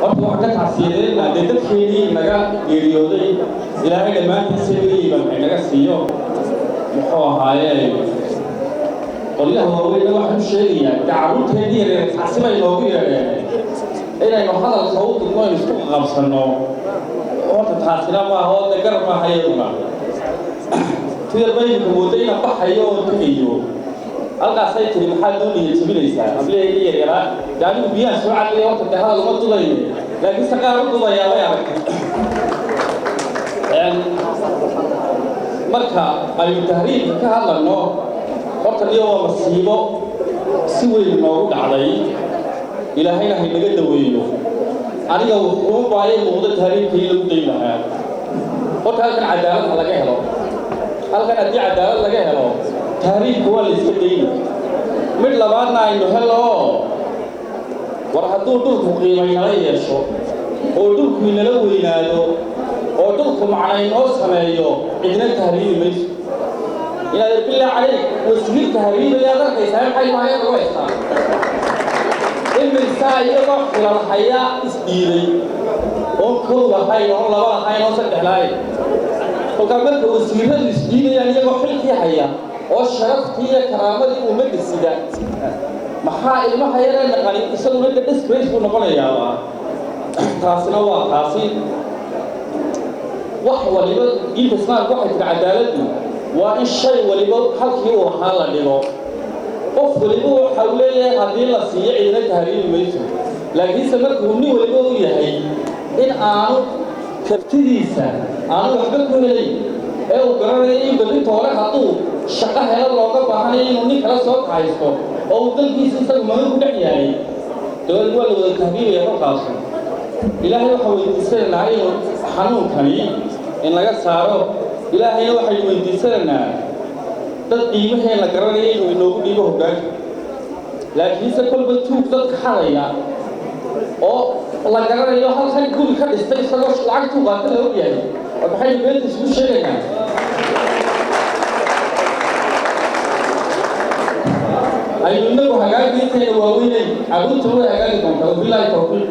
horta waxa ka taasiyeeyay dadkeedii naga geeriyooday ilaahay dhammaantiin sameeyay bal naga siiyo muxuu ahaayay qolyaha waaweyn waxaan sheegayaa carruurteedii yaryar xasibay loogu yeedheen inaynu hadal sawd mooyn isku qabsano horta taasina ma aha oo gar ma hayaduna tiirbayku moodayna baxayo oo tumiyo halkaasay tiri maxaa doonaya jibinaysaa hableeyay yaryara gaadigu biyaha soo cadiyo horta hadal uma dudayo laakiin saqaar u dudayaa way aragtay marka ayuu tahriibka ka hadlano horta iyo waa masiibo si weyn noogu dhacday ilaahayna hay naga daweeyo aniga wuxuu baayay muuqda tahriibkii lagu daynahaa horta halkan cadaalad laga helo halkan haddii cadaalad laga helo tahriibku waa la iska dayna mid labaadna aynu helo war hadduu dhulku qiimay nala yeesho oo dhulku inala weynaado oo dhulku macnay noo sameeyo cidna tahriibi mayso inaad bilaa calayk wasiir tahriibaya darkaysaa maxay maayeen loo haystaa imisa iyagoo xilal haya isdhiibay oo kow lahayn oo laba lahayn oo saddex lahayn kolkaa marka wasiiradu isdhiibayaan iyagoo xilkii haya oo sharaftii iyo karaamadii ummadda sida maxaa ilmaha yaree naqani isaguna disgrace buu noqonayaaba taasina waa taasi wax waliba diinta islaamka waxay tiri cadaaladdu waa in shay waliba halkii uu ahaa la dhigo qof waliba waxa uu leeyahay haddii la siiyo cidina tahriibi mayso laakiinse markuu nin waliba u yahay in aanu kartidiisa aanu waxba ku helayn ee uu garanayo in berrinta hore hadduu shaqo helo looga baahanayo inuu nin kala soo kahaysto oo uu dalkiisa isagu magan ku dhex yahay dowlad waa la wada tahriibaya kolkaasu ilaahay waxa weydiisanaynaa inuu xanuunkani in laga saaro ilaahayna waxaynu weydiisanaynaa dad qiimaheen la garanayo inuu inoogu dhiibo hoggaanka laakiinse kolba tuug dadka xadaya oo la garanayo halkan guri ka dhistay isagoo lacagtuu qaata la ogyahay oo maxaynu beenta isku sheegaynaa aynu inagu hagaagintayna waaweynay carruurta way hagaagi doontaa wabilaahi tawfiiq